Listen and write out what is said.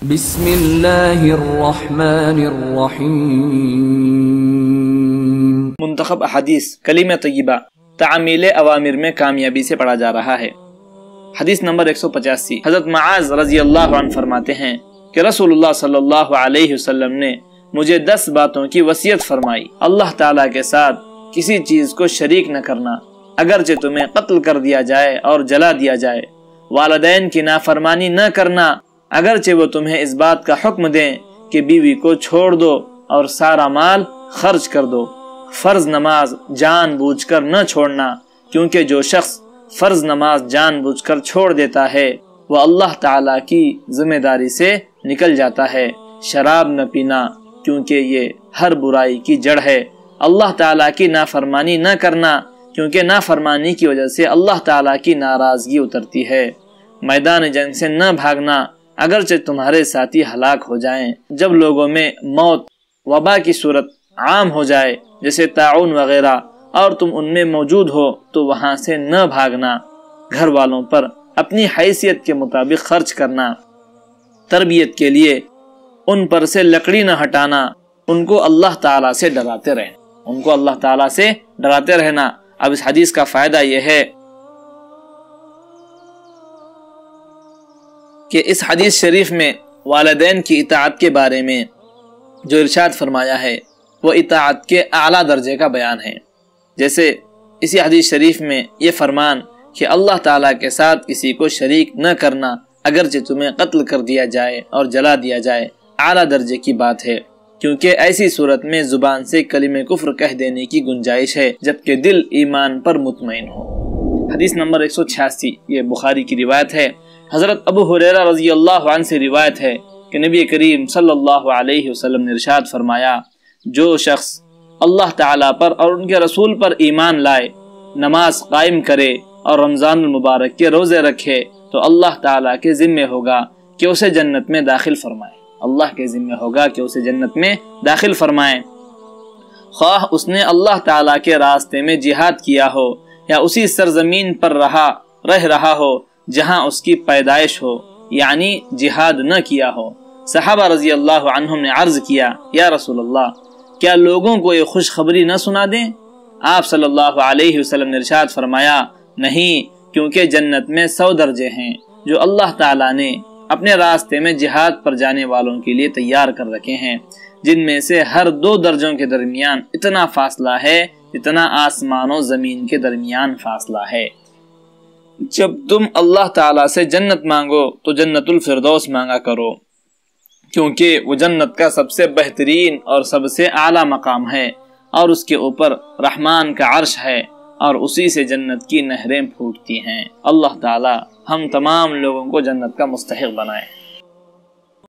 بسم اللہ الرحمن الرحیم۔ منتخب احادیث کلمہ طیبہ تعمیل اوامر میں کامیابی سے پڑھا جا رہا ہے۔ حدیث نمبر 185، حضرت معاذ رضی اللہ عنہ فرماتے ہیں کہ رسول اللہ صلی اللہ علیہ وسلم نے مجھے 10 باتوں کی وصیت فرمائی۔ اللہ تعالیٰ کے ساتھ کسی چیز کو شریک نہ کرنا، اگرچہ تمہیں قتل کر دیا جائے اور جلا دیا جائے۔ والدین کی نافرمانی نہ کرنا، اگرچہ وہ تمہیں اس بات کا حکم دیں کہ بیوی کو چھوڑ دو اور سارا مال خرچ کر دو۔ فرض نماز جان بوجھ کر نہ چھوڑنا، کیونکہ جو شخص فرض نماز جان بوجھ کر چھوڑ دیتا ہے وہ اللہ تعالیٰ کی ذمہ داری سے نکل جاتا ہے۔ شراب نہ پینا، کیونکہ یہ ہر برائی کی جڑ ہے۔ اللہ تعالیٰ کی نافرمانی نہ کرنا، کیونکہ نافرمانی کی وجہ سے اللہ تعالیٰ کی ناراضگی اترتی ہے۔ میدان جنگ سے نہ بھاگنا، اگرچہ تمہارے ساتھی ہلاک ہو جائیں۔ جب لوگوں میں موت وبا کی صورت عام ہو جائے جیسے طاعون وغیرہ اور تم ان میں موجود ہو تو وہاں سے نہ بھاگنا۔ گھر والوں پر اپنی حیثیت کے مطابق خرچ کرنا، تربیت کے لیے ان پر سے لکڑی نہ ہٹانا، ان کو اللہ تعالیٰ سے ڈراتے رہیں، ان کو اللہ تعالیٰ سے ڈراتے رہنا۔ اب اس حدیث کا فائدہ یہ ہے کہ اس حدیث شریف میں والدین کی اطاعت کے بارے میں جو ارشاد فرمایا ہے وہ اطاعت کے اعلیٰ درجے کا بیان ہے۔ جیسے اسی حدیث شریف میں یہ فرمان کہ اللہ تعالیٰ کے ساتھ کسی کو شریک نہ کرنا، اگرچہ تمہیں قتل کر دیا جائے اور جلا دیا جائے، اعلیٰ درجے کی بات ہے، کیونکہ ایسی صورت میں زبان سے کلمہ کفر کہہ دینے کی گنجائش ہے جبکہ دل ایمان پر مطمئن ہو۔ حدیث نمبر 186، یہ بخاری کی روایت ہے۔ حضرت ابو ہریرہ رضی اللہ عنہ سے روایت ہے کہ نبی کریم صلی اللہ علیہ وسلم نے ارشاد فرمایا، جو شخص اللہ تعالیٰ پر اور ان کے رسول پر ایمان لائے، نماز قائم کرے اور رمضان المبارک کے روزے رکھے تو اللہ تعالیٰ کے ذمہ ہوگا کہ اسے جنت میں داخل فرمائے۔ اللہ کے ذمہ ہوگا کہ اسے جنت میں داخل فرمائے، خواہ اس نے اللہ تعالیٰ کے راستے میں جہاد کیا ہو یا اسی سرزمین پر رہ رہا ہو جہاں اس کی پیدائش ہو، یعنی جہاد نہ کیا ہو۔ صحابہ رضی اللہ عنہم نے عرض کیا، یا رسول اللہ، کیا لوگوں کو یہ خوشخبری نہ سنا دیں؟ آپ صلی اللہ علیہ وسلم نے ارشاد فرمایا، نہیں، کیونکہ جنت میں 100 درجے ہیں جو اللہ تعالیٰ نے اپنے راستے میں جہاد پر جانے والوں کے لیے تیار کر رکھے ہیں، جن میں سے ہر 2 درجوں کے درمیان اتنا فاصلہ ہے جتنا آسمان و زمین کے درمیان فاصلہ ہے۔ جب تم اللہ تعالیٰ سے جنت مانگو تو جنت الفردوس مانگا کرو، کیونکہ وہ جنت کا سب سے بہترین اور سب سے اعلیٰ مقام ہے اور اس کے اوپر رحمان کا عرش ہے اور اسی سے جنت کی نہریں پھوٹتی ہیں۔ اللہ تعالیٰ ہم تمام لوگوں کو جنت کا مستحق بنائے۔